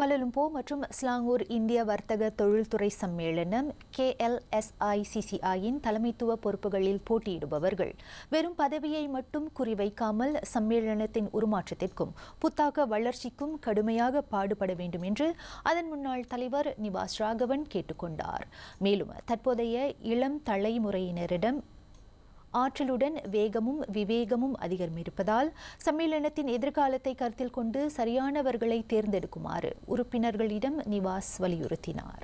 குவாலலும்பூர் மற்றும் ஸ்லாங்கூர் இந்திய வர்த்தக தொழில்துறை சம்மேளனம் KLSICCIயின் தலைமைத்துவ பொறுப்புகளில் போட்டியிடுபவர்கள் வெறும் பதவியை மட்டும் குறிவைக்காமல் சம்மேளனத்தின் உருமாற்றத்திற்கும் புத்தாக்க வளர்ச்சிக்கும் கடுமையாக பாடுபட வேண்டும் என்று அதன் முன்னாள் தலைவர் நிவாஸ் ராகவன் கேட்டுக்கொண்டார். மேலும் தற்போதைய இளம் தலைமுறையினரிடம் ஆற்றலுடன் வேகமும் விவேகமும் அதிகமிருப்பதால் சம்மேளனத்தின் எதிர்காலத்தை கருத்தில் கொண்டு சரியானவர்களை தேர்ந்தெடுக்குமாறு உறுப்பினர்களிடம் நிவாஸ் வலியுறுத்தினார்.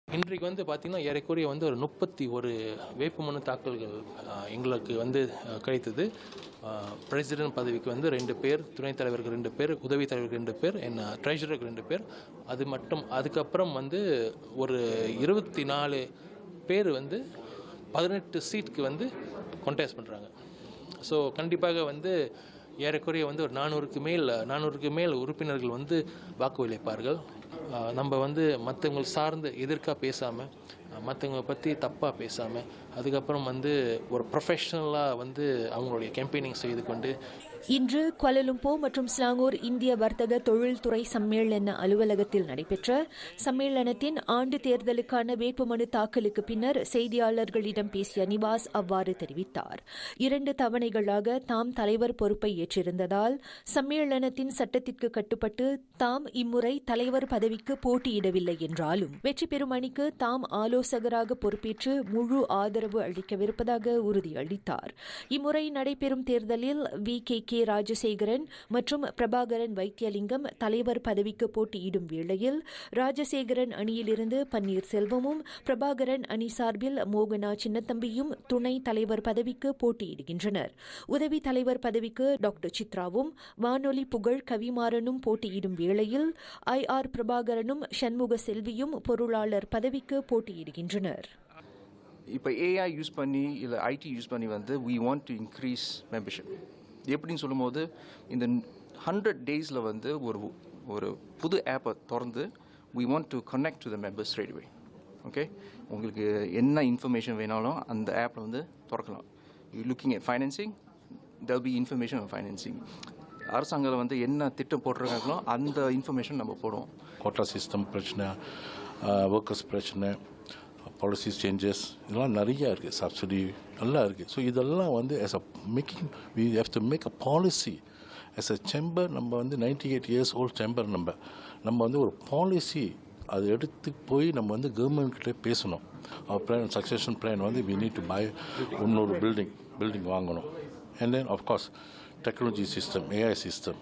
இன்றைக்கு பார்த்தீங்கன்னா ஏறக்குறைய ஒரு 31 வேட்புமனு தாக்கல்கள் எங்களுக்கு கிடைத்தது. பிரசிடென்ட் பதவிக்கு 2 பேர், துணைத் தலைவருக்கு 2 பேர், உதவி தலைவருக்கு 2 பேர், ட்ரெஷரருக்கு 2 பேர். அது மட்டும் அதுக்கப்புறம் ஒரு 24 பேர் 18 சீட்டுக்கு கான்டெஸ்ட் பண்ணுறாங்க. ஸோ கண்டிப்பாக ஏறக்குறைய ஒரு 400க்கு மேல் உறுப்பினர்கள் வாக்குகளிப்பார்கள். நம்ம மற்றவங்களை சார்ந்து எதிர்க்காக பேசாமல், மற்றவங்களை பற்றி தப்பாக பேசாமல், அதுக்கப்புறம் ஒரு ப்ரொஃபஷ்னலாக அவங்களுடைய கேம்பெயினிங் செய்து கொண்டு இன்று குவாலலும்பூர் மற்றும் ஸ்லாங்கூர் இந்திய வர்த்தக தொழில்துறை சம்மேளன அலுவலகத்தில் நடைபெற்ற சம்மேளனத்தின் ஆண்டு தேர்தலுக்கான வேட்புமனு தாக்கலுக்கு பின்னர் செய்தியாளர்களிடம் பேசிய நிவாஸ் அவ்வாறு தெரிவித்தார். 2 தவணைகளாக தாம் தலைவர் பொறுப்பை ஏற்றிருந்ததால் சம்மேளனத்தின் சட்டத்திற்கு கட்டுப்பட்டு தாம் இம்முறை தலைவர் பதவிக்கு போட்டியிடவில்லை என்றாலும் வெற்றி பெறும் அணிக்கு தாம் ஆலோசகராக பொறுப்பேற்று முழு ஆதரவு அளிக்கவிருப்பதாக உறுதியளித்தார். இம்முறை நடைபெறும் தேர்தலில் VKK ராஜசேகரன் மற்றும் பிரபாகரன் வைத்தியலிங்கம் தலைவர் பதவிக்கு போட்டியிடும் வேளையில் ராஜசேகரன் அணியிலிருந்து பன்னீர்செல்வமும் பிரபாகரன் அணி சார்பில் மோகனா சின்னத்தம்பியும் துணை தலைவர் பதவிக்கு போட்டியிடுகின்றனர். உதவி தலைவர் பதவிக்கு டாக்டர் சித்ராவும் வானொலி புகழ் கவிமாறனும் போட்டியிடும் வேளையில் IR பிரபாகரனும் சண்முக செல்வியும் பொருளாளர் பதவிக்கு போட்டியிடுகின்றனர். இப்போ AI யூஸ் பண்ணி இல்லை IT யூஸ் பண்ணி we want to increase membership. எப்படின்னு சொல்லும்போது இந்த 100 daysல ஒரு புது ஆப்பை திறந்து we want to connect to the members straight away. Okay, உங்களுக்கு என்ன இன்ஃபர்மேஷன் வேணாலும் அந்த ஆப்பில் திறக்கலாம். You looking at financing, there will be information on financing. அரசாங்கம் என்ன திட்டம் போட்டிருக்காங்களோ அந்த இன்ஃபர்மேஷன் நம்ம போடுவோம். கோட்டா சிஸ்டம் பிரச்சனை, ஒர்க்கர்ஸ் பிரச்சனை, பாலிசிஸ் சேஞ்சஸ் இதெல்லாம் நிறையா இருக்குது. சப்சிடி நல்லா இருக்குது. ஸோ இதெல்லாம் as a making we have to make a policy as a chamber. நம்ம 98 years old chamber. நம்ம ஒரு பாலிசி அதை எடுத்து போய் நம்ம கவர்மெண்ட்கிட்ட பேசணும். Plan succession plan we need to buy இன்னொரு பில்டிங் வாங்கணும். and then of course technology system, AI system,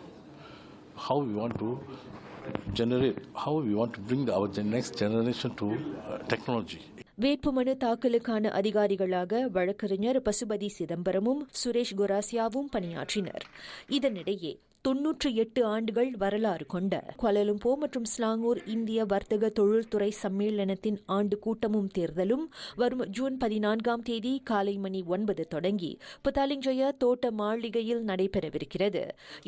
how we want to generate, how we want to bring our next generation to technology. வேட்புமனு தாக்கலுக்கான அதிகாரிகளாக வழக்கறிஞர் பசுபதி சிதம்பரமும் சுரேஷ் கொராசியாவும் பணியாற்றினர். இதனிடையே 98 ஆண்டுகள் வரலாறு கொண்ட குவாலலும்பூர் மற்றும் ஸ்லாங்கூர் இந்திய வர்த்தக தொழில்துறை சம்மேளனத்தின் ஆண்டு கூட்டமும் தேர்தலும் வரும் ஜூன் 14ஆம் தேதி காலை மணி 9 தொடங்கி புத்தாலிங்ஜயா தோட்ட மாளிகையில் நடைபெறவிருக்கிறது.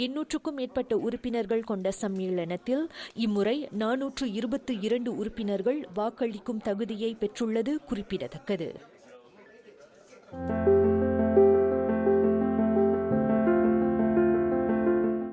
800க்கும் மேற்பட்ட உறுப்பினர்கள் கொண்ட சம்மேளனத்தில் இம்முறை 422 உறுப்பினர்கள் வாக்களிக்கும் தகுதியை பெற்றுள்ளது குறிப்பிடத்தக்கது.